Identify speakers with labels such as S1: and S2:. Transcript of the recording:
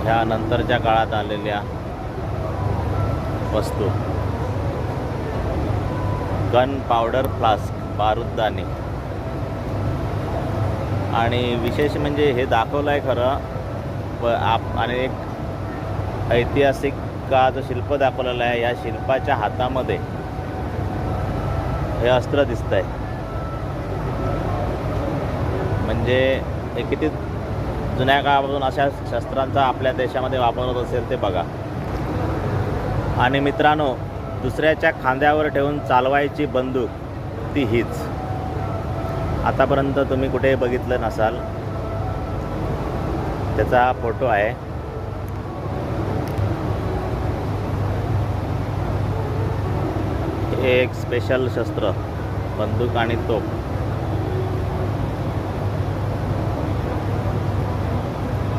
S1: ह्या नंतरच्या काळात आलेल्या वस्तू. गन पावडर फ्लास्क, बारूददानी. आणि विशेष म्हणजे हे दाखवलं आहे खरं आणि एक ऐतिहासिक काळाचं शिल्प दाखवलेलं आहे. या शिल्पाच्या हातामध्ये हे अस्त्र दिसत आहे. म्हणजे हे किती जुन्या काळापासून अशा शस्त्रांचा आपल्या देशामध्ये वापर होत असेल ते बघा. आणि मित्रांनो, दुसऱ्याच्या खांद्यावर ठेवून चालवायची बंदूक ती हीच. आतापर्यंत तुम्ही कुठे बघितलं नसाल. त्याचा हा फोटो आहे. हे एक स्पेशल शस्त्र, बंदूक आणि तोफ.